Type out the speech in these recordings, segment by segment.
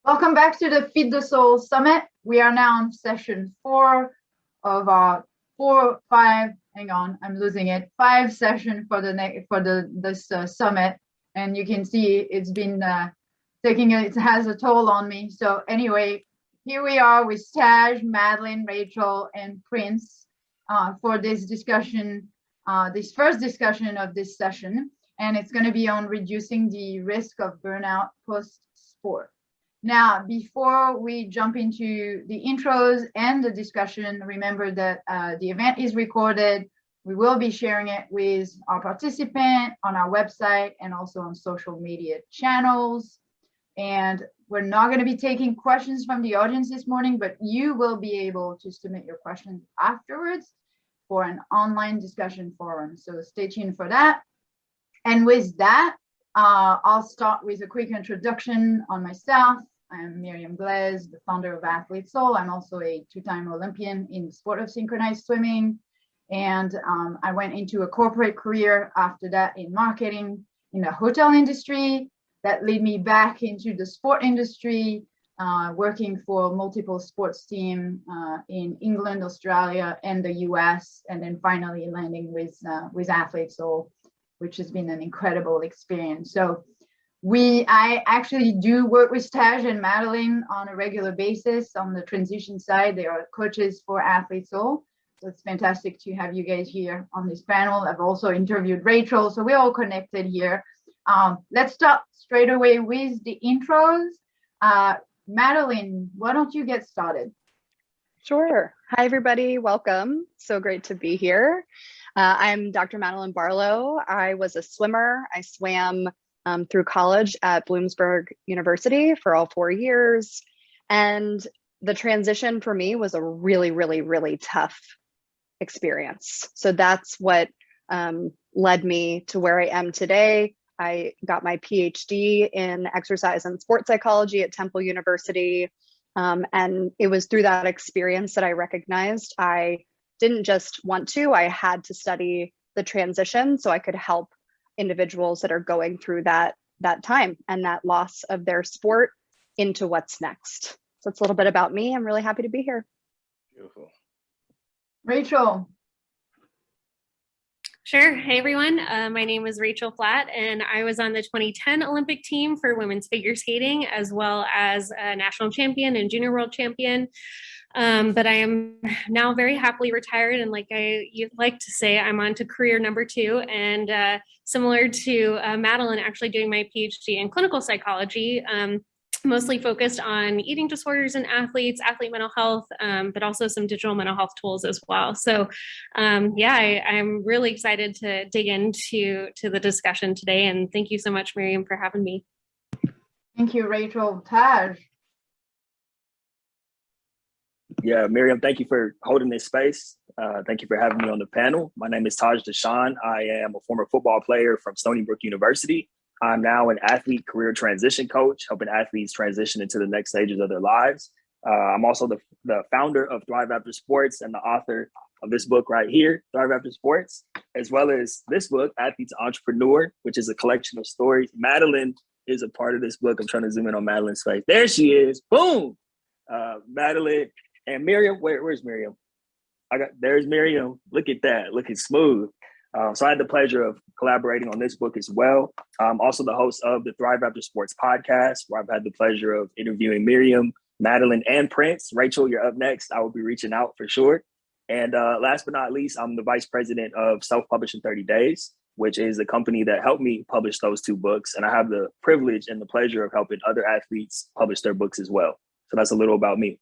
Welcome back to the Feed the Soul Summit. We are now on session 4 of our 5 session for this summit, and you can see it's been it has a toll on me. So anyway, here we are with Taj, Madeline, Rachel, and Prince for this discussion, this first discussion of this session, and it's going to be on reducing the risk of burnout post-sport. Now, before we jump into the intros and the discussion, remember that the event is recorded. We will be sharing it with our participant on our website and also on social media channels. And we're not going to be taking questions from the audience this morning, but you will be able to submit your questions afterwards for an online discussion forum. So stay tuned for that. And with that, I'll start with a quick introduction on myself. I'm Myriam Glez, the founder of Athlete Soul. I'm also a 2-time Olympian in the sport of synchronized swimming. And I went into a corporate career after that in marketing in the hotel industry. That led me back into the sport industry, working for multiple sports teams in England, Australia, and the US, and then finally landing with Athlete Soul, which has been an incredible experience. So I actually do work with Taj and Madeline on a regular basis on the transition side. They are coaches for Athlete Soul. So it's fantastic to have you guys here on this panel. I've also interviewed Rachel, so we're all connected here. Let's start straight away with the intros. Madeline, why don't you get started? Sure. Hi, everybody. Welcome. So great to be here. I'm Dr. Madeline Barlow. I was a swimmer. I swam through college at Bloomsburg University for all 4 years. And the transition for me was a really, really, really tough experience. So that's what led me to where I am today. I got my PhD in exercise and sports psychology at Temple University. And it was through that experience that I recognized I didn't just want to, I had to study the transition so I could help individuals that are going through that time and that loss of their sport into what's next. So it's a little bit about me. I'm really happy to be here. Beautiful. Rachel. Sure. Hey, everyone. My name is Rachel Flatt, and I was on the 2010 Olympic team for women's figure skating, as well as a national champion and junior world champion. But I am now very happily retired. And you'd like to say, I'm on to career number 2. And similar to Madeline, actually doing my PhD in clinical psychology, mostly focused on eating disorders in athletes, athlete mental health, but also some digital mental health tools as well. So I'm really excited to dig into the discussion today. And thank you so much, Myriam, for having me. Thank you, Rachel. Taj. Yeah, Myriam, thank you for holding this space. Thank you for having me on the panel. My name is Taj Deshaun. I am a former football player from Stony Brook University. I'm now an athlete career transition coach, helping athletes transition into the next stages of their lives. I'm also the founder of ThriveAfterSports and the author of this book right here, ThriveAfterSports, as well as this book, Athlete's Entrepreneur, which is a collection of stories. Madeline is a part of this book. I'm trying to zoom in on Madeline's face. There she is. Boom. Madeline and Myriam. Where's Myriam? There's Myriam. Look at that. Looking smooth. So I had the pleasure of collaborating on this book as well. I'm also the host of the ThriveAfterSports podcast, where I've had the pleasure of interviewing Myriam, Madeline, and Prince. Rachel, you're up next. I will be reaching out for sure. And last but not least, I'm the vice president of Self-Publish in 30 Days, which is the company that helped me publish those 2 books. And I have the privilege and the pleasure of helping other athletes publish their books as well. So that's a little about me.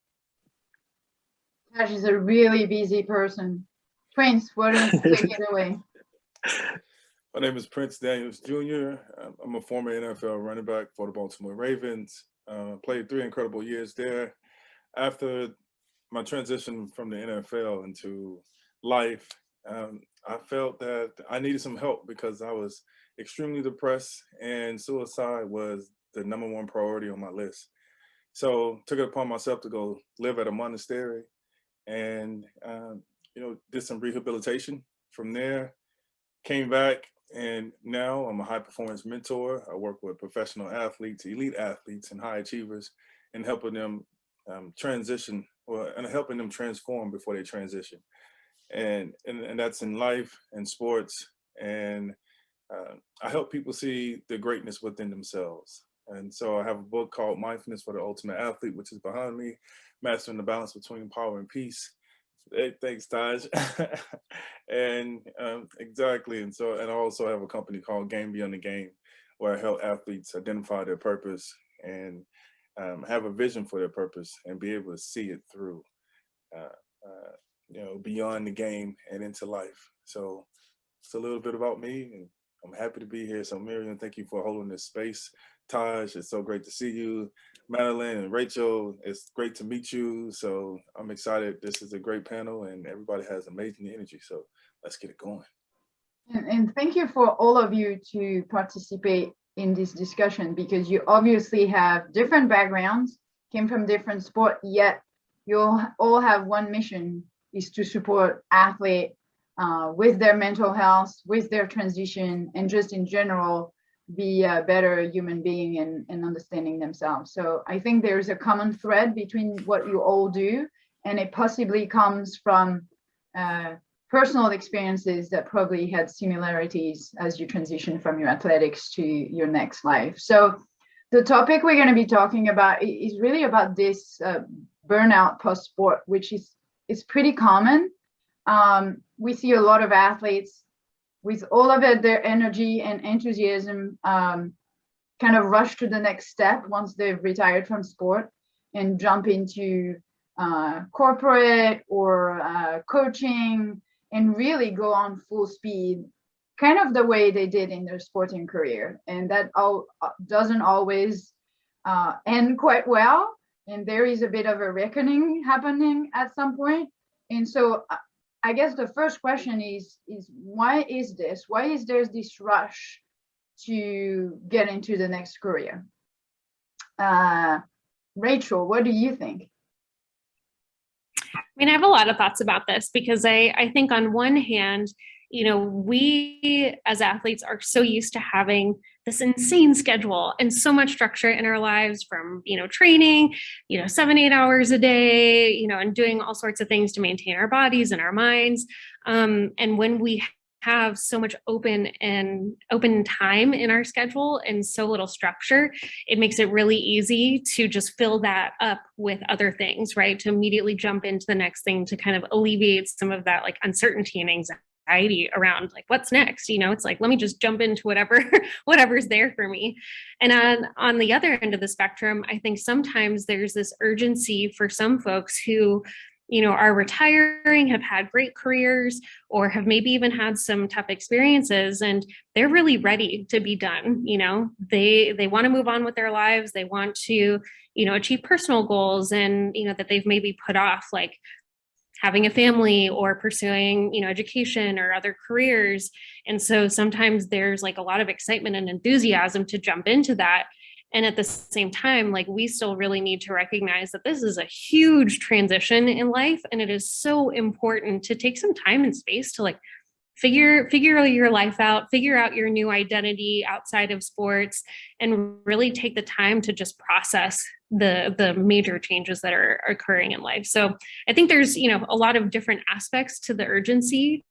Taj is a really busy person. Prince, why don't you take it away? My name is Prince Daniels Jr. I'm a former NFL running back for the Baltimore Ravens. Played 3 incredible years there. After my transition from the NFL into life, I felt that I needed some help because I was extremely depressed and suicide was the #1 priority on my list. So took it upon myself to go live at a monastery and, did some rehabilitation. From there, came back, and now I'm a high performance mentor. I work with professional athletes, elite athletes, and high achievers in helping them transition, and helping them transform before they transition. And that's in life and sports. And I help people see the greatness within themselves. And so I have a book called Mindfulness for the Ultimate Athlete, which is behind me, Mastering the Balance Between Power and Peace. Hey, thanks, Taj. And exactly. And I also have a company called Game Beyond the Game, where I help athletes identify their purpose and have a vision for their purpose and be able to see it through, beyond the game and into life. So it's a little bit about me, and I'm happy to be here. So Myriam, thank you for holding this space. Taj, it's so great to see you. Madeline and Rachel, it's great to meet you. So I'm excited. This is a great panel and everybody has amazing energy. So let's get it going. And thank you for all of you to participate in this discussion, because you obviously have different backgrounds, came from different sport, yet you all have one mission, is to support athletes with their mental health, with their transition, and just in general, be a better human being and understanding themselves. So I think there's a common thread between what you all do, and it possibly comes from personal experiences that probably had similarities as you transition from your athletics to your next life. So the topic we're going to be talking about is really about this burnout post-sport, which is pretty common. We see a lot of athletes with all of their energy and enthusiasm kind of rush to the next step once they've retired from sport and jump into corporate or coaching and really go on full speed, kind of the way they did in their sporting career. And that doesn't always end quite well. And there is a bit of a reckoning happening at some point. And so I guess the first question is why is this? Why is there this rush to get into the next career? Rachel, what do you think? I mean, I have a lot of thoughts about this, because I think on one hand, we as athletes are so used to having this insane schedule and so much structure in our lives, from, training, 7-8 hours a day, and doing all sorts of things to maintain our bodies and our minds. And when we have so much open time in our schedule and so little structure, it makes it really easy to just fill that up with other things, right? To immediately jump into the next thing to kind of alleviate some of that like uncertainty and anxiety around like what's next. It's like, let me just jump into whatever's there for me. And on the other end of the spectrum, I think sometimes there's this urgency for some folks who are retiring, have had great careers, or have maybe even had some tough experiences, and they're really ready to be done. They want to move on with their lives. They want to, achieve personal goals, and, that they've maybe put off, like having a family or pursuing, education or other careers. And so sometimes there's like a lot of excitement and enthusiasm to jump into that. And at the same time, like, we still really need to recognize that this is a huge transition in life. And it is so important to take some time and space to like figure your life out, figure out your new identity outside of sports, and really take the time to just process the major changes that are occurring in life. So I think there's, a lot of different aspects to the urgency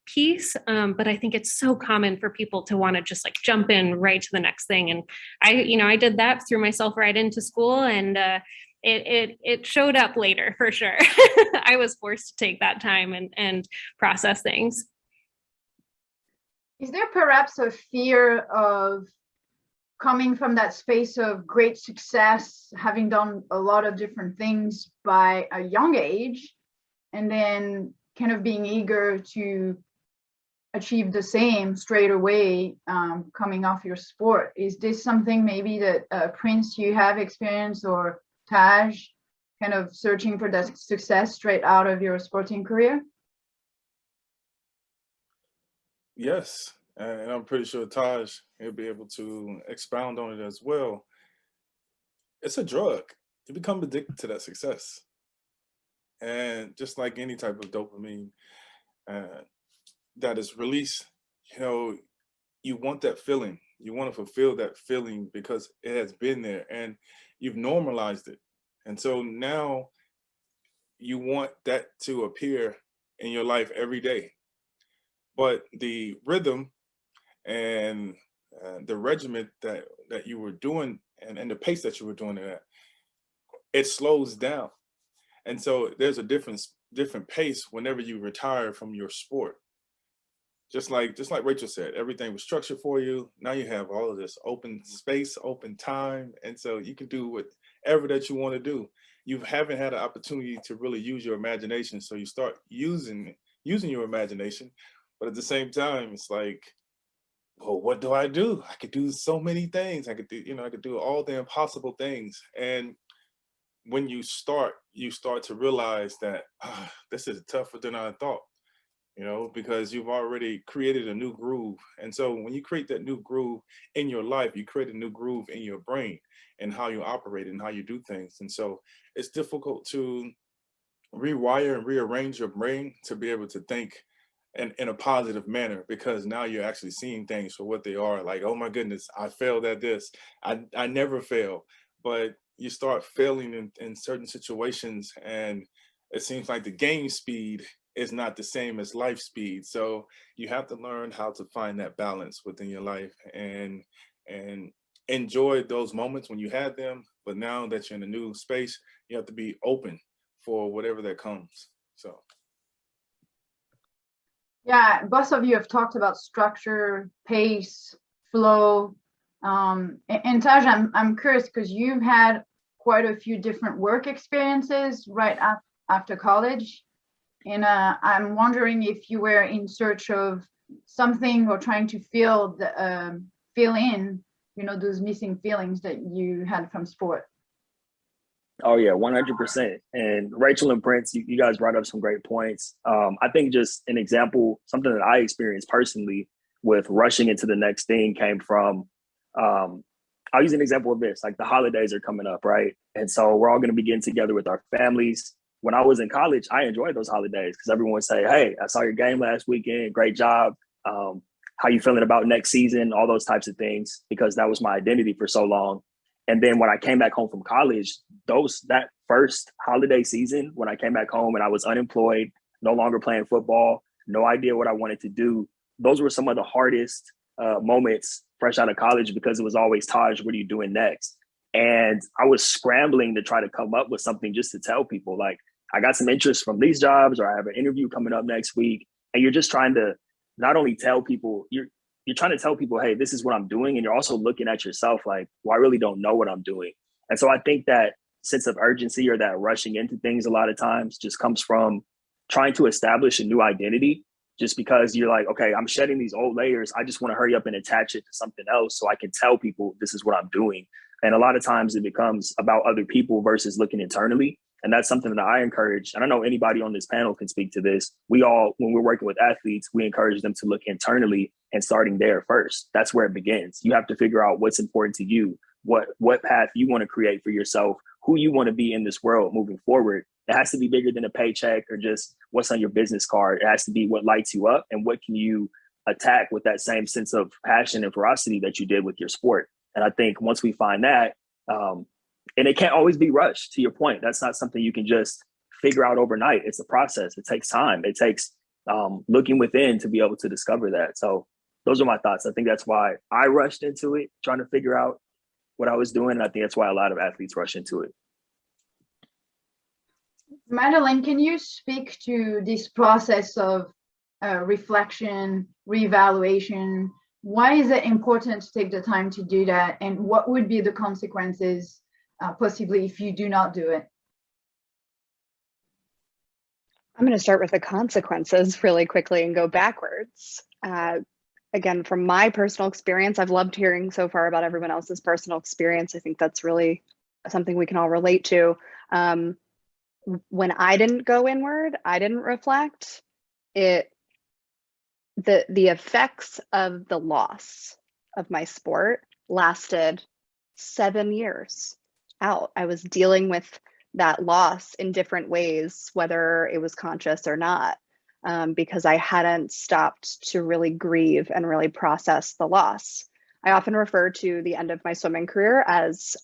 piece. But I think it's so common for people to want to just like jump in right to the next thing. And I did that, threw myself right into school, and it showed up later for sure. I was forced to take that time and process things. Is there perhaps a fear of coming from that space of great success, having done a lot of different things by a young age, and then kind of being eager to achieve the same straight away coming off your sport? Is this something maybe that Prince, you have experience, or Taj, kind of searching for that success straight out of your sporting career? Yes, and I'm pretty sure Taj will be able to expound on it as well. It's a drug. You become addicted to that success. And just like any type of dopamine that is released, you want that feeling. You want to fulfill that feeling because it has been there and you've normalized it. And so now you want that to appear in your life every day. But the rhythm and the regiment that you were doing and the pace that you were doing it at, it slows down. And so there's a different pace whenever you retire from your sport. Just like Rachel said, everything was structured for you. Now you have all of this open space, open time. And so you can do whatever that you want to do. You haven't had an opportunity to really use your imagination. So you start using your imagination. But at the same time, it's like, well, what do? I could do so many things. I could do all the impossible things. And when you start to realize that this is tougher than I thought, because you've already created a new groove. And so when you create that new groove in your life, you create a new groove in your brain and how you operate and how you do things. And so it's difficult to rewire and rearrange your brain to be able to think in a positive manner, because now you're actually seeing things for what they are. Like, oh my goodness, I failed at this. I never fail. But you start failing in certain situations, and it seems like the game speed is not the same as life speed. So you have to learn how to find that balance within your life and enjoy those moments when you had them. But now that you're in a new space, you have to be open for whatever that comes. So. Yeah, both of you have talked about structure, pace, flow. And Taj, I'm curious because you've had quite a few different work experiences right after college. And I'm wondering if you were in search of something or trying to fill in, those missing feelings that you had from sport. Oh yeah, 100%. And Rachel and Prince, you guys brought up some great points. I think just an example, something that I experienced personally with rushing into the next thing came from, I'll use an example of this, like the holidays are coming up, right? And so we're all going to be getting together with our families. When I was in college, I enjoyed those holidays because everyone would say, hey, I saw your game last weekend. Great job. How you feeling about next season? All those types of things, because that was my identity for so long. And then when I came back home from college, that first holiday season, when I came back home and I was unemployed, no longer playing football, no idea what I wanted to do, those were some of the hardest moments fresh out of college, because it was always, Taj, what are you doing next? And I was scrambling to try to come up with something just to tell people, like, I got some interest from these jobs, or I have an interview coming up next week. And you're just trying to not only tell people, you're trying to tell people, hey, this is what I'm doing. And you're also looking at yourself like, well, I really don't know what I'm doing. And so I think that sense of urgency, or that rushing into things a lot of times, just comes from trying to establish a new identity, just because you're like, okay, I'm shedding these old layers. I just want to hurry up and attach it to something else so I can tell people this is what I'm doing. And a lot of times it becomes about other people versus looking internally. And that's something that I encourage. And I know anybody on this panel can speak to this. We all, when we're working with athletes, we encourage them to look internally and starting there first. That's where it begins. You have to figure out what's important to you, what path you want to create for yourself, who you want to be in this world moving forward. It has to be bigger than a paycheck or just what's on your business card. It has to be what lights you up and what can you attack with that same sense of passion and ferocity that you did with your sport. And I think once we find that, and it can't always be rushed, to your point. That's not something you can just figure out overnight. It's a process. It takes time. It takes looking within to be able to discover that. So those are my thoughts. I think that's why I rushed into it, trying to figure out what I was doing. And I think that's why a lot of athletes rush into it. Madeline, can you speak to this process of reflection, reevaluation? Why is it important to take the time to do that? And what would be the consequences possibly if you do not do it? I'm going to start with the consequences really quickly and go backwards. Again, from my personal experience, I've loved hearing so far about everyone else's personal experience. I think that's really something we can all relate to. When I didn't go inward, I didn't reflect, the effects of the loss of my sport lasted 7 years out. I was dealing with that loss in different ways, whether it was conscious or not, because I hadn't stopped to really grieve and really process the loss. I often refer to the end of my swimming career as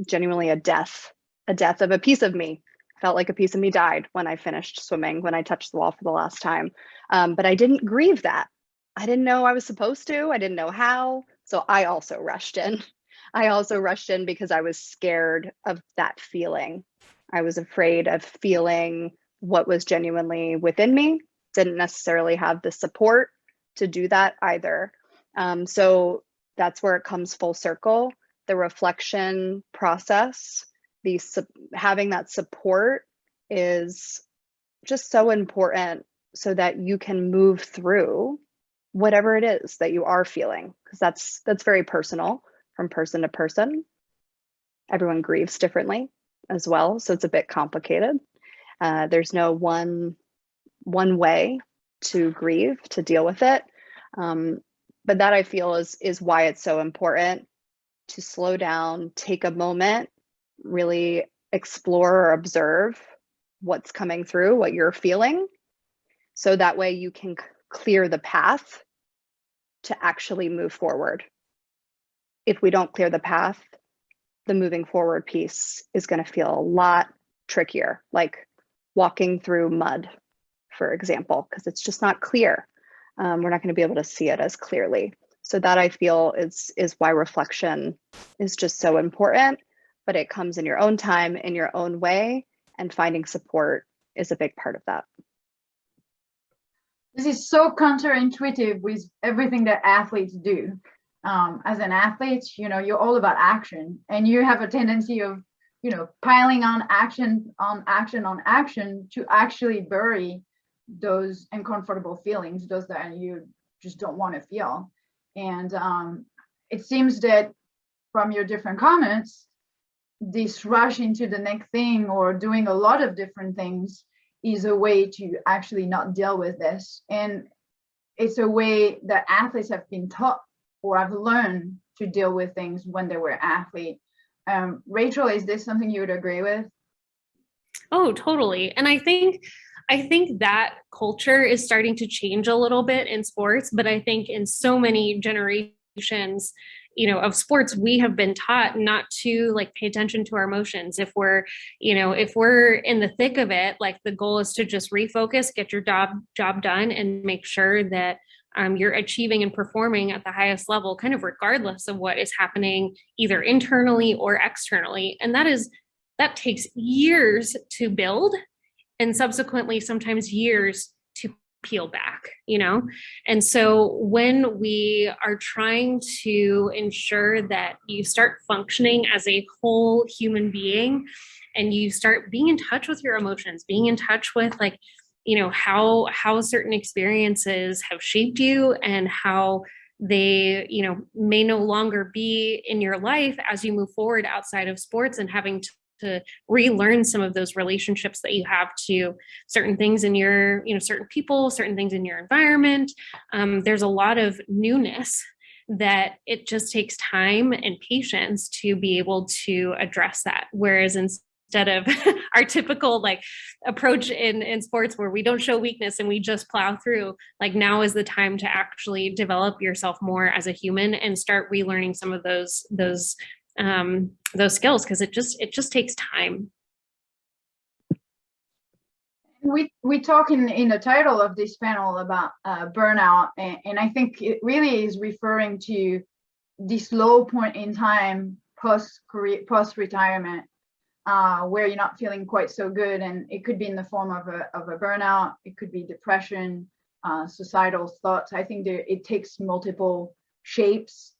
genuinely a death a death of a piece of me. Felt like a piece of me died when I finished swimming, when I touched the wall for the last time. But I didn't grieve that. I didn't know I was supposed to. I didn't know how. So I also rushed in. I also rushed in because I was scared of that feeling. I was afraid of feeling what was genuinely within me. Didn't necessarily have the support to do that either. So that's where it comes full circle. The reflection process, having that support is just so important so that you can move through whatever it is that you are feeling, because that's very personal from person to person. Everyone grieves differently as well, so it's a bit complicated. There's no one way to grieve, to deal with it. But that, I feel, is why it's so important to slow down, take a moment, really explore or observe what's coming through, what you're feeling, so that way you can clear the path to actually move forward. If we don't clear the path, the moving forward piece is going to feel a lot trickier, like walking through mud, for example, because it's just not clear. We're not going to be able to see it as clearly. So that, I feel, is why reflection is just so important, but it comes in your own time, in your own way, and finding support is a big part of that. This is so counterintuitive with everything that athletes do. As an athlete, you're all about action, and you have a tendency of, piling on action to actually bury those uncomfortable feelings, those that you just don't want to feel. And it seems that from your different comments, this rush into the next thing or doing a lot of different things is a way to actually not deal with this. And it's a way that athletes have been taught or have learned to deal with things when they were athletes. Rachel, is this something you would agree with? Oh, totally. And I think that culture is starting to change a little bit in sports, but I think in so many generations, of sports, we have been taught not to pay attention to our emotions. If we're in the thick of it, the goal is to just refocus, get your job done, and make sure that you're achieving and performing at the highest level, kind of regardless of what is happening either internally or externally. And that takes years to build, and subsequently sometimes years to peel back, And so when we are trying to ensure that you start functioning as a whole human being, and you start being in touch with your emotions, being in touch with how certain experiences have shaped you, and how they, may no longer be in your life as you move forward outside of sports, and having to relearn some of those relationships that you have to certain things in your, certain people, certain things in your environment. There's a lot of newness that it just takes time and patience to be able to address that. Whereas instead of our typical approach in sports where we don't show weakness and we just plow through, now is the time to actually develop yourself more as a human and start relearning some of those skills, because it just takes time. We talk in the title of this panel about burnout, and I think it really is referring to this low point in time post-retirement, where you're not feeling quite so good, and it could be in the form of a burnout, it could be depression, suicidal thoughts. I think it takes multiple shapes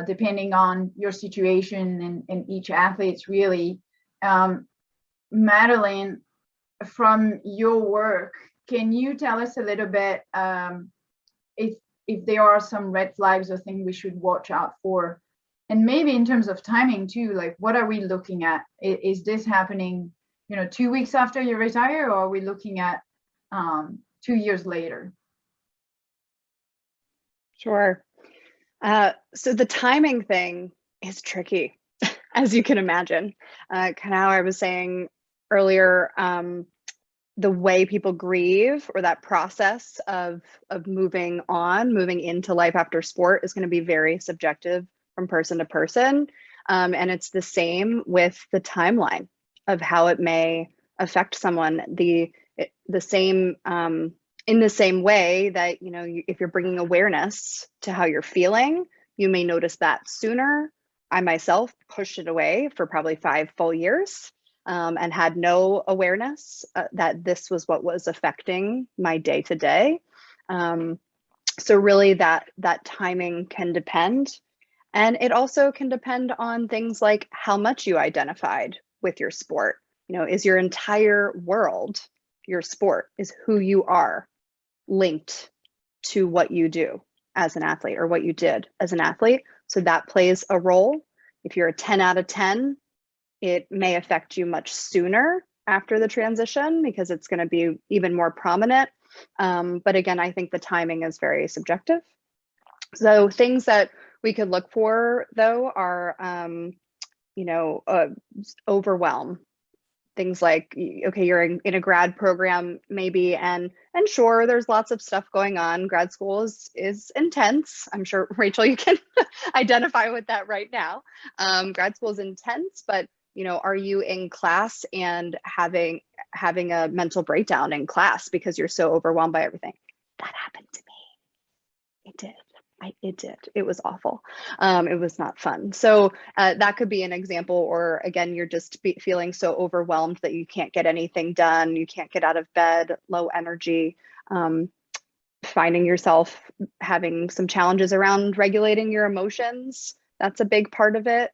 depending on your situation and each athlete's really. Madeline, from your work, can you tell us a little bit if there are some red flags or things we should watch out for? And maybe in terms of timing too, what are we looking at? Is this happening, 2 weeks after you retire, or are we looking at 2 years later? Sure. So the timing thing is tricky, as you can imagine. Kind of how I was saying earlier, the way people grieve, or that process of moving into life after sport, is going to be very subjective from person to person. And it's the same with the timeline of how it may affect someone. The same in the same way that, you know, if you're bringing awareness to how you're feeling, you may notice that sooner. I myself pushed it away for probably 5 full years and had no awareness that this was what was affecting my day to day. So really that timing can depend. And it also can depend on things like how much you identified with your sport. You know, is your entire world, your sport, is who you are linked to what you do as an athlete or what you did as an athlete? So that plays a role. If you're a 10 out of 10, it may affect you much sooner after the transition because it's going to be even more prominent. But again, I think the timing is very subjective. So things that we could look for though are, you know, overwhelm. Things like, okay, you're in a grad program maybe, and sure, there's lots of stuff going on. Grad school is intense. I'm sure, Rachel, you can identify with that right now. Grad school is intense, but you know, are you in class and having a mental breakdown in class because you're so overwhelmed by everything? That happened to me. It did. It did. It was awful. It was not fun. So that could be an example. Or again, you're just feeling so overwhelmed that you can't get anything done. You can't get out of bed, low energy, finding yourself having some challenges around regulating your emotions. That's a big part of it.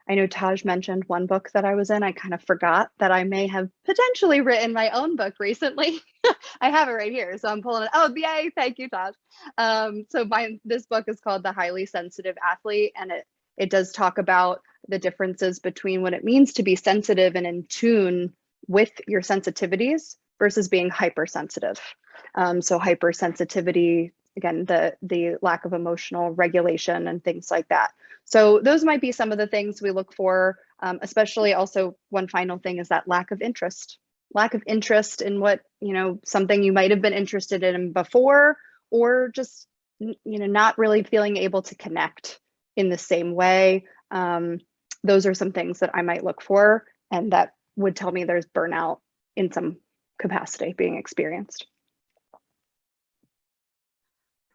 I know Taj mentioned one book that I was in. I kind of forgot that I may have potentially written my own book recently. I have it right here, so I'm pulling it. Oh, yay! Thank you, Taj. So this book is called The Highly Sensitive Athlete, and it does talk about the differences between what it means to be sensitive and in tune with your sensitivities versus being hypersensitive. So hypersensitivity, again, the lack of emotional regulation and things like that. So those might be some of the things we look for, especially also one final thing is that lack of interest in what, you know, something you might have been interested in before, or just, you know, not really feeling able to connect in the same way. Those are some things that I might look for, and that would tell me there's burnout in some capacity being experienced.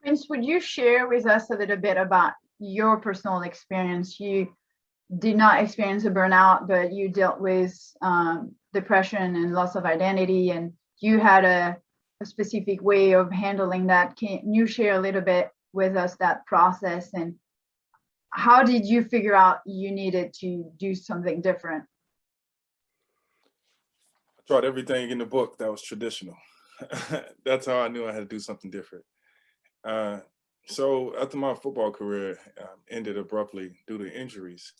Prince, would you share with us a little bit about your personal experience? You did not experience a burnout, but you dealt with depression and loss of identity, and you had a specific way of handling that. Can you share a little bit with us that process, and how did you figure out you needed to do something different? I tried everything in the book that was traditional. That's how I knew I had to do something different. So after my football career ended abruptly due to injuries,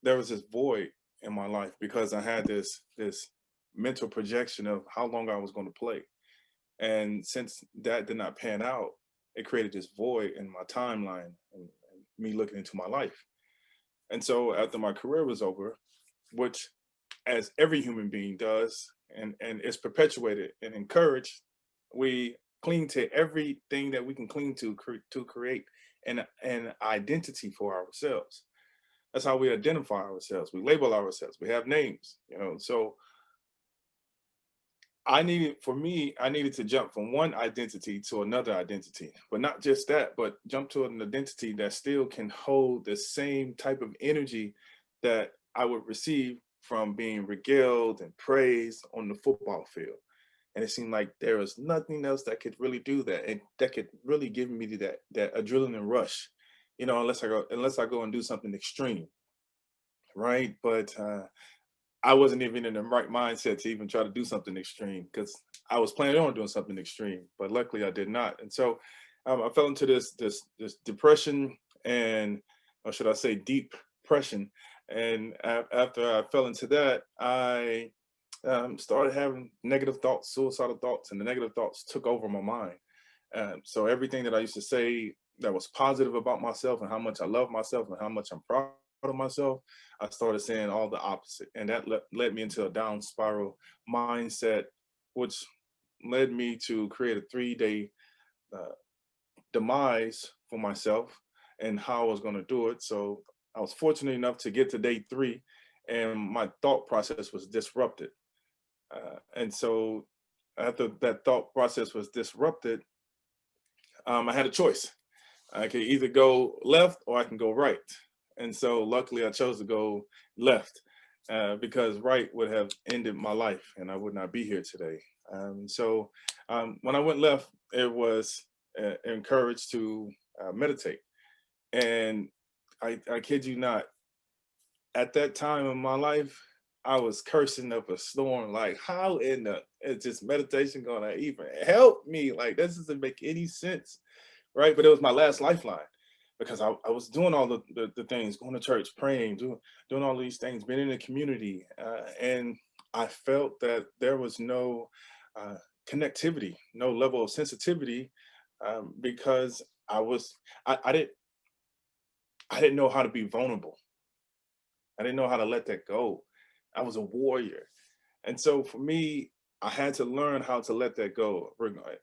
there was this void in my life because I had this mental projection of how long I was going to play. And since that did not pan out, it created this void in my timeline and me looking into my life. And so after my career was over, which as every human being does, and it's perpetuated and encouraged, we cling to everything that we can cling to create an identity for ourselves. That's how we identify ourselves. We label ourselves. We have names, you know. So I needed to jump from one identity to another identity, but not just that, but jump to an identity that still can hold the same type of energy that I would receive from being regaled and praised on the football field. And it seemed like there was nothing else that could really do that, and that could really give me that adrenaline rush, you know, unless I go and do something extreme, right? But I wasn't even in the right mindset to even try to do something extreme, because I was planning on doing something extreme, but luckily I did not. And so I fell into this depression, and, or should I say, deep depression. And after I fell into that, I started having negative thoughts, suicidal thoughts, and the negative thoughts took over my mind. So everything that I used to say that was positive about myself and how much I love myself and how much I'm proud of myself, I started saying all the opposite. And that led me into a down spiral mindset, which led me to create a 3-day demise for myself and how I was going to do it. So I was fortunate enough to get to day 3, and my thought process was disrupted. And so after that thought process was disrupted, I had a choice. I could either go left or I can go right. And so luckily I chose to go left because right would have ended my life and I would not be here today. So when I went left, it was encouraged to meditate. And I kid you not, at that time in my life, I was cursing up a storm. Like, how in the is this meditation gonna even help me? Like, this doesn't make any sense, right? But it was my last lifeline because I was doing all the things, going to church, praying, doing all these things, being in the community, and I felt that there was no connectivity, no level of sensitivity, because I didn't know how to be vulnerable. I didn't know how to let that go. I was a warrior. And so for me, I had to learn how to let that go.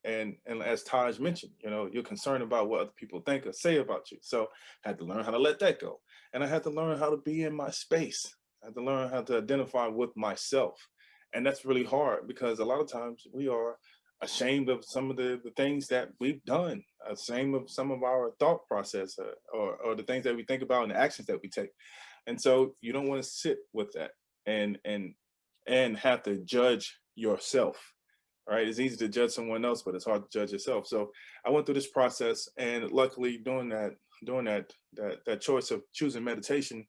And as Taj mentioned, you know, you're concerned about what other people think or say about you. So I had to learn how to let that go. And I had to learn how to be in my space. I had to learn how to identify with myself. And that's really hard because a lot of times we are ashamed of some of the things that we've done, ashamed of some of our thought process or the things that we think about and the actions that we take. And so you don't want to sit with that and have to judge yourself, right? It's easy to judge someone else, but it's hard to judge yourself. So I went through this process, and luckily doing that choice of choosing meditation,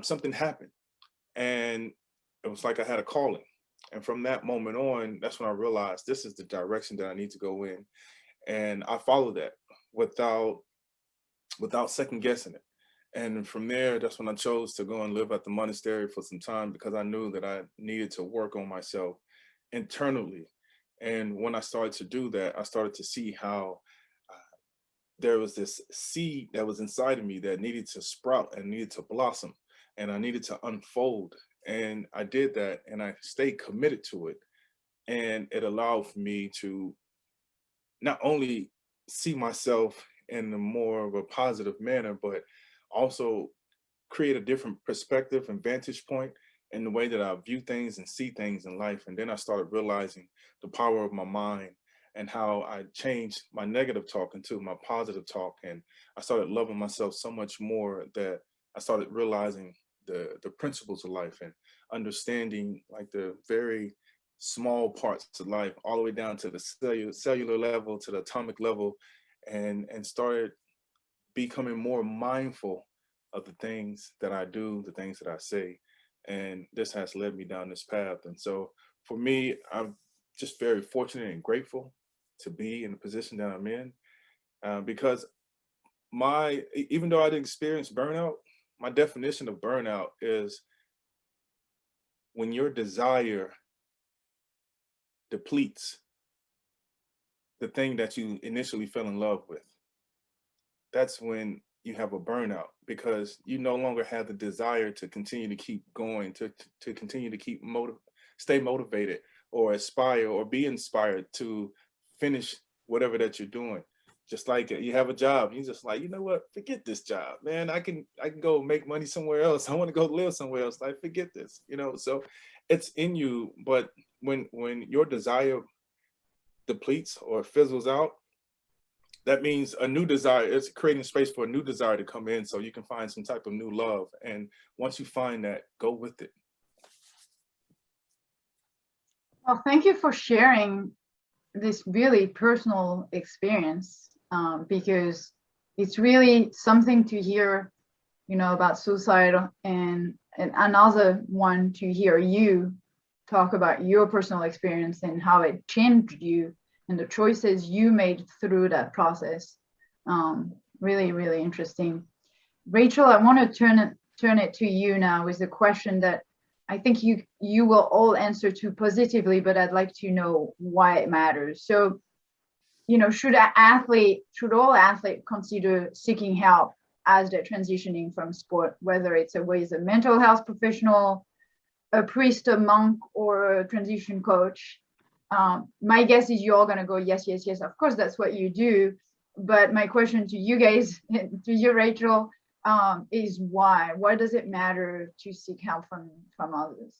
something happened, and it was like I had a calling. And from that moment on, that's when I realized this is the direction that I need to go in, and I followed that without second guessing it. And from there, that's when I chose to go and live at the monastery for some time because I knew that I needed to work on myself internally. And when I started to do that, I started to see how there was this seed that was inside of me that needed to sprout and needed to blossom, and I needed to unfold. And I did that, and I stayed committed to it. And it allowed for me to not only see myself in a more of a positive manner, but also create a different perspective and vantage point in the way that I view things and see things in life. And then I started realizing the power of my mind and how I changed my negative talk into my positive talk. And I started loving myself so much more that I started realizing the principles of life and understanding like the very small parts of life, all the way down to the cellular level, to the atomic level, and started becoming more mindful of the things that I do, the things that I say. And this has led me down this path. And so for me, I'm just very fortunate and grateful to be in the position that I'm in, because even though I didn't experience burnout, my definition of burnout is when your desire depletes the thing that you initially fell in love with. That's when you have a burnout, because you no longer have the desire to continue to keep going, to continue to stay motivated or aspire or be inspired to finish whatever that you're doing. Just like you have a job, you're just like, you know what, forget this job, man. I can go make money somewhere else. I want to go live somewhere else. Like, forget this, you know. So it's in you, but when your desire depletes or fizzles out, that means a new desire. It's creating space for a new desire to come in, so you can find some type of new love. And once you find that, go with it. Well, thank you for sharing this really personal experience, because it's really something to hear, you know, about suicide, and another one to hear you talk about your personal experience and how it changed you and the choices you made through that process. Really, really interesting. Rachel, I want to turn it to you now with a question that I think you will all answer to positively, but I'd like to know why it matters. So, you know, should all athletes consider seeking help as they're transitioning from sport, whether it's with a mental health professional, a priest, a monk, or a transition coach? My guess is you're all going to go, yes, yes, yes. Of course, that's what you do. But my question to you guys, to you, Rachel, is why? Why does it matter to seek help from others?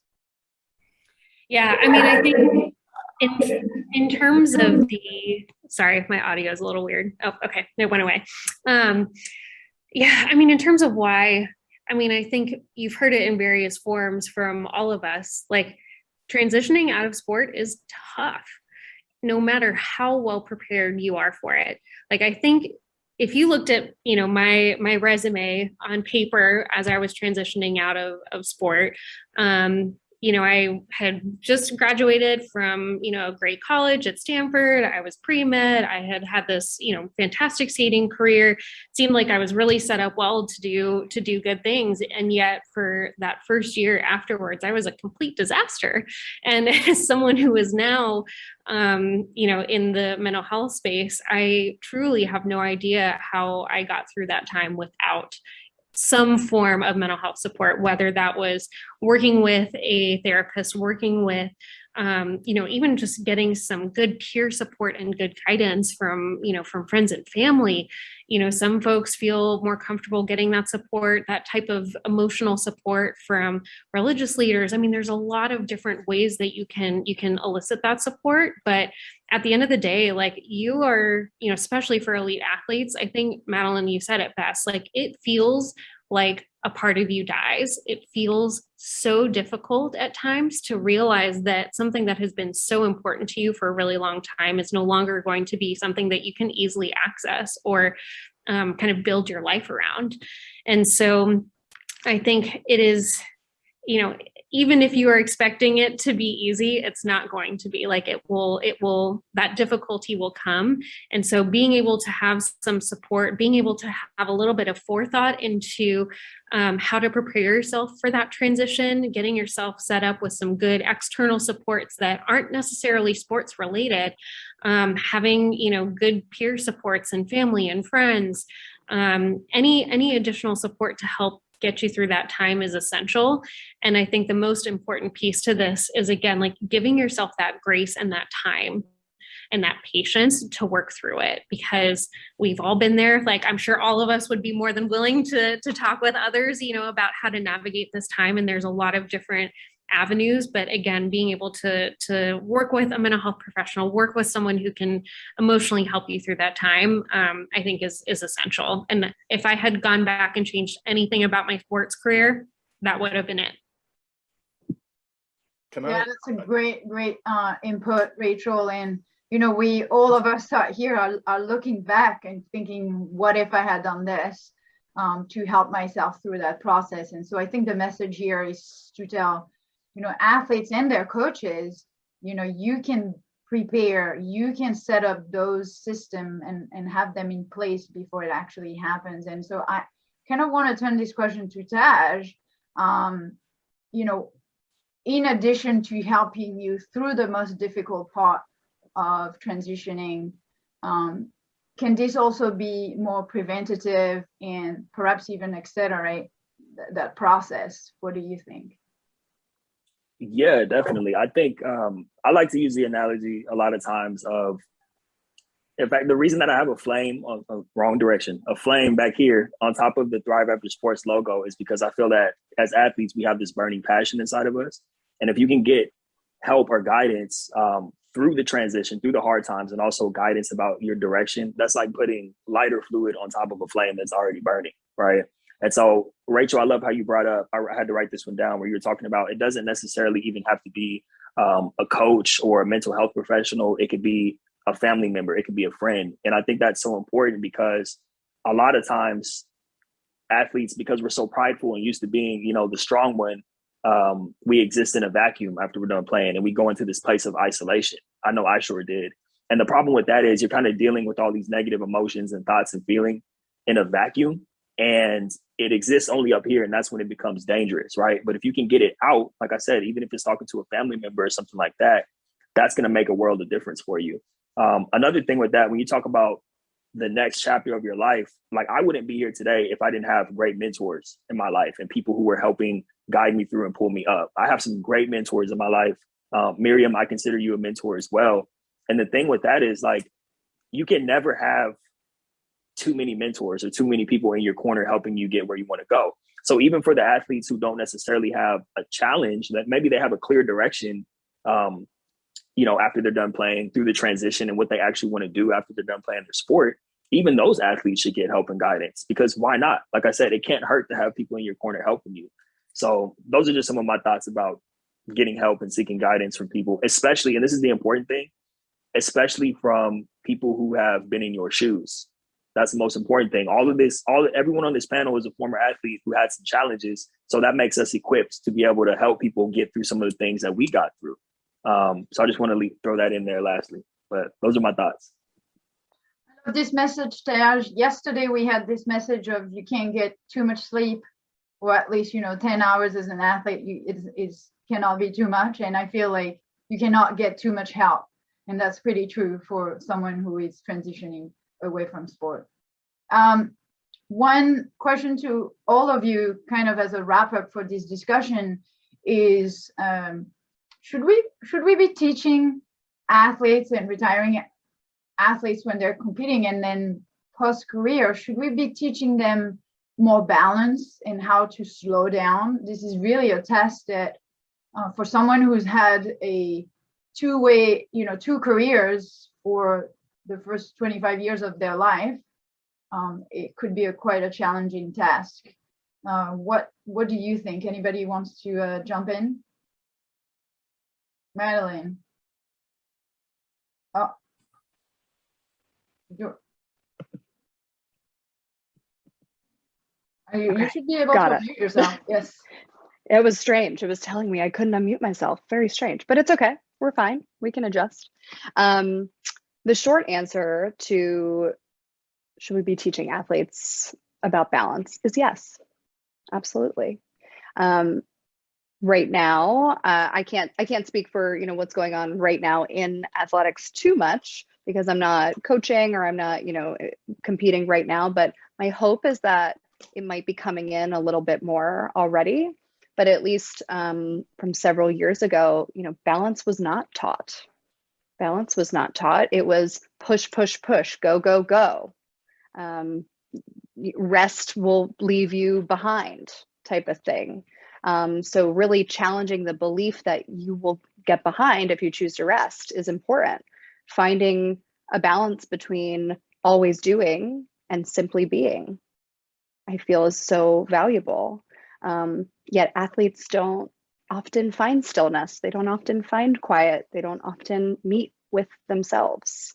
Yeah, I mean, I think in terms of sorry, my audio is a little weird. Oh, okay, it went away. Yeah, I mean, in terms of why, I mean, I think you've heard it in various forms from all of us. Like, transitioning out of sport is tough, no matter how well prepared you are for it. Like, I think if you looked at, my resume on paper as I was transitioning out of sport, I had just graduated from, a great college at Stanford. I was pre-med. I had this, fantastic skating career. It seemed like I was really set up well to do good things. And yet for that first year afterwards, I was a complete disaster. And as someone who is now, in the mental health space, I truly have no idea how I got through that time without some form of mental health support, whether that was working with a therapist, working with, even just getting some good peer support and good guidance from friends and family. Some folks feel more comfortable getting that support, that type of emotional support from religious leaders. I mean, there's a lot of different ways that you can elicit that support, but at the end of the day, like, you are, especially for elite athletes, I think, Madeline, you said it best, like, it feels like a part of you dies. It feels so difficult at times to realize that something that has been so important to you for a really long time is no longer going to be something that you can easily access or kind of build your life around. And so I think it is, even if you are expecting it to be easy, it's not going to be. Like, it will, that difficulty will come. And so being able to have some support, being able to have a little bit of forethought into how to prepare yourself for that transition, getting yourself set up with some good external supports that aren't necessarily sports related, having, good peer supports and family and friends, any additional support to help get you through that time is essential. And I think the most important piece to this is, again, like, giving yourself that grace and that time and that patience to work through it, because we've all been there. Like, I'm sure all of us would be more than willing to talk with others, about how to navigate this time. And there's a lot of different avenues, but again, being able to work with a mental health professional, work with someone who can emotionally help you through that time, I think is essential. And if I had gone back and changed anything about my sports career, that would have been it. Yeah, that's a great input, Rachel. And we, all of us here are looking back and thinking, what if I had done this to help myself through that process? And so I think the message here is to tell athletes and their coaches, you can prepare, you can set up those systems and have them in place before it actually happens. And so I kind of want to turn this question to Taj. In addition to helping you through the most difficult part of transitioning, can this also be more preventative and perhaps even accelerate that process? What do you think? Yeah, definitely. I think I like to use the analogy a lot of times of, in fact, the reason that I have a flame, wrong direction, a flame back here on top of the ThriveAfterSports logo is because I feel that as athletes, we have this burning passion inside of us. And if you can get help or guidance through the transition, through the hard times, and also guidance about your direction, that's like putting lighter fluid on top of a flame that's already burning, right? And so, Rachel, I love how you brought up, I had to write this one down, where you were talking about it doesn't necessarily even have to be a coach or a mental health professional. It could be a family member. It could be a friend. And I think that's so important because a lot of times athletes, because we're so prideful and used to being, the strong one, we exist in a vacuum after we're done playing and we go into this place of isolation. I know I sure did. And the problem with that is you're kind of dealing with all these negative emotions and thoughts and feeling in a vacuum. And it exists only up here. And that's when it becomes dangerous, right? But if you can get it out, like I said, even if it's talking to a family member or something like that, that's going to make a world of difference for you. Another thing with that, when you talk about the next chapter of your life, like I wouldn't be here today if I didn't have great mentors in my life and people who were helping guide me through and pull me up. I have some great mentors in my life. Myriam, I consider you a mentor as well. And the thing with that is, like, you can never have too many mentors or too many people in your corner helping you get where you want to go. So even for the athletes who don't necessarily have a challenge, that maybe they have a clear direction, after they're done playing, through the transition and what they actually want to do after they're done playing their sport, even those athletes should get help and guidance, because why not? Like I said, it can't hurt to have people in your corner helping you. So those are just some of my thoughts about getting help and seeking guidance from people, especially, and this is the important thing, especially from people who have been in your shoes. That's the most important thing. Everyone on this panel is a former athlete who had some challenges. So that makes us equipped to be able to help people get through some of the things that we got through. So I just want to throw that in there lastly, but those are my thoughts. I love this message, Taj. Yesterday we had this message of you can't get too much sleep, or at least, 10 hours as an athlete, it cannot be too much. And I feel like you cannot get too much help. And that's pretty true for someone who is transitioning away from sport. One question to all of you, kind of as a wrap up for this discussion, is should we be teaching athletes and retiring athletes when they're competing and then post-career, should we be teaching them more balance and how to slow down? This is really a test that for someone who's had a two careers for the first 25 years of their life, it could be quite a challenging task. What do you think? Anybody wants to jump in? Madeline. Oh. You should be able to unmute yourself. Yes. It was strange. It was telling me I couldn't unmute myself. Very strange, but it's okay. We're fine. We can adjust. The short answer to should we be teaching athletes about balance is yes, absolutely. Right now, I can't speak for what's going on right now in athletics too much because I'm not coaching or I'm not competing right now. But my hope is that it might be coming in a little bit more already. But at least from several years ago, balance was not taught. Balance was not taught. It was push, push, push, go, go, go. Rest will leave you behind type of thing. So really challenging the belief that you will get behind if you choose to rest is important. Finding a balance between always doing and simply being, I feel, is so valuable. Yet athletes don't often find stillness. They don't often find quiet. They don't often meet with themselves.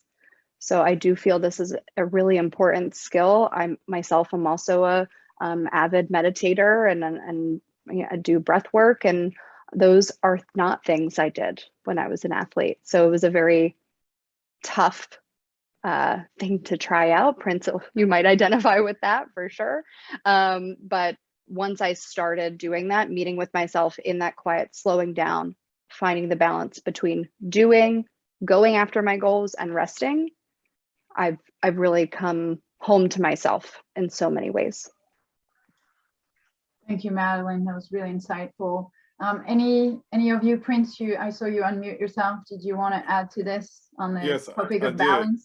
So I do feel this is a really important skill. I'm also a avid meditator and I do breath work, and those are not things I did when I was an athlete. So it was a very tough thing to try out. Prince, you might identify with that for sure. But once I started doing that, meeting with myself in that quiet, slowing down, finding the balance between doing, going after my goals, and resting, I've really come home to myself in so many ways. Thank you, Madeline. That was really insightful. Any of you, Prince, I saw you unmute yourself. Did you want to add to this on the topic of balance?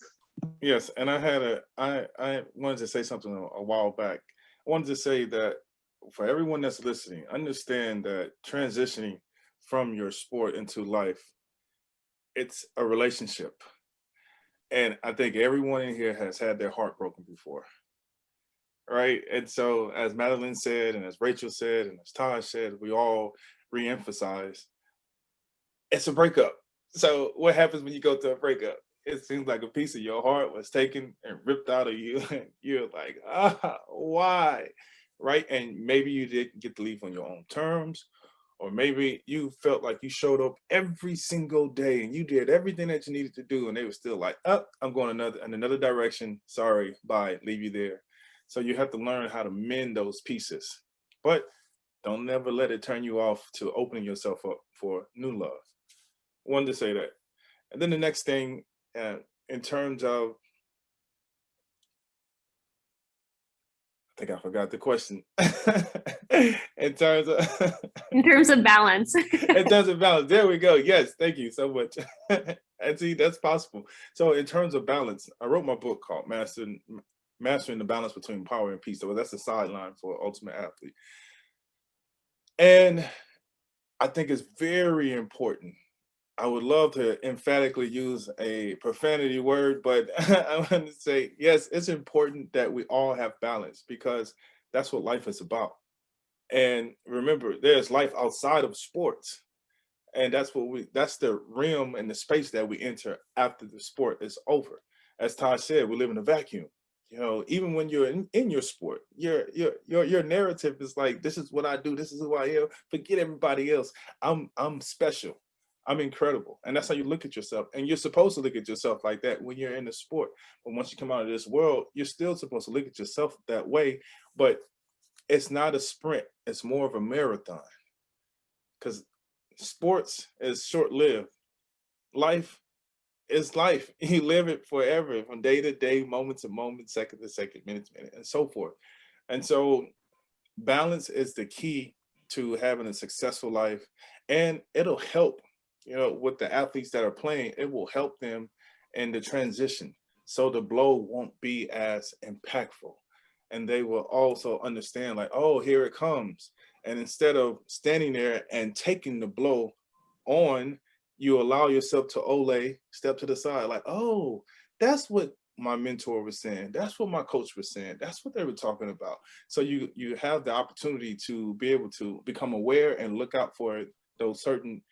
Yes, and I wanted to say something a while back. I wanted to say that for everyone that's listening, understand that transitioning from your sport into life, it's a relationship. And I think everyone in here has had their heart broken before, right? And so as Madeline said, and as Rachel said, and as Taj said, we all reemphasize, it's a breakup. So what happens when you go through a breakup? It seems like a piece of your heart was taken and ripped out of you. And you're like, why? Right? And maybe you didn't get to leave on your own terms, or maybe you felt like you showed up every single day and you did everything that you needed to do, and they were still like, I'm going in another direction. Sorry, bye, leave you there. So you have to learn how to mend those pieces, but don't never let it turn you off to opening yourself up for new love. I wanted to say that. And then the next thing, in terms of, I think I forgot the question. in terms of balance. In terms of balance. There we go. Yes, thank you so much. And see, that's possible. So in terms of balance, I wrote my book called mastering the balance between power and peace. So that's the sideline for ultimate athlete. And I think it's very important. I would love to emphatically use a profanity word, but I want to say, yes, it's important that we all have balance, because that's what life is about. And remember, there's life outside of sports. And that's the realm and the space that we enter after the sport is over. As Taj said, we live in a vacuum. You know, even when you're in your sport, your narrative is like, this is what I do, this is who I am. Forget everybody else. I'm special. I'm incredible. And that's how you look at yourself. And you're supposed to look at yourself like that when you're in the sport. But once you come out of this world, you're still supposed to look at yourself that way. But it's not a sprint, it's more of a marathon. Because sports is short-lived. Life is life. You live it forever, from day to day, moment to moment, second to second, minute to minute, and so forth. And so balance is the key to having a successful life. And it'll help, you know, with the athletes that are playing, it will help them in the transition. So the blow won't be as impactful. And they will also understand, like, oh, here it comes. And instead of standing there and taking the blow on, you allow yourself to step to the side, like, oh, that's what my mentor was saying. That's what my coach was saying. That's what they were talking about. So you have the opportunity to be able to become aware and look out for those certain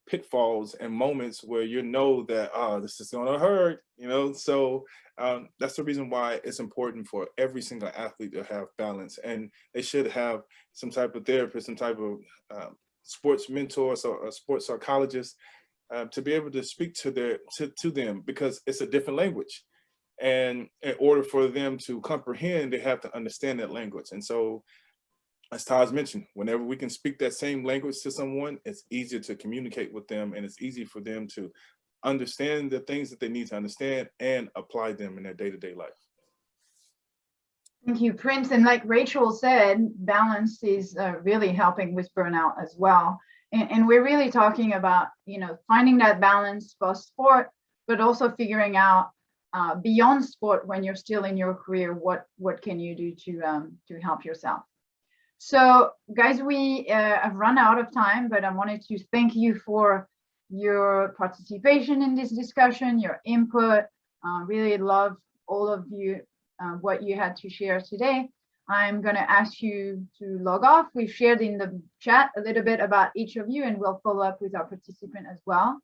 pitfalls and moments where you know that, this is going to hurt, you know. So that's the reason why it's important for every single athlete to have balance, and they should have some type of therapist, some type of sports mentor, so a sports psychologist, to be able to speak to them, because it's a different language. And in order for them to comprehend, they have to understand that language. And so, as Taj mentioned, whenever we can speak that same language to someone, it's easier to communicate with them, and it's easy for them to understand the things that they need to understand and apply them in their day-to-day life. Thank you, Prince. And like Rachel said, balance is really helping with burnout as well. And we're really talking about, you know, finding that balance for sport, but also figuring out beyond sport, when you're still in your career, what can you do to help yourself. So guys, we have run out of time, but I wanted to thank you for your participation in this discussion, your input. Really love all of you, what you had to share today. I'm going to ask you to log off. We've shared in the chat a little bit about each of you, and we'll follow up with our participant as well.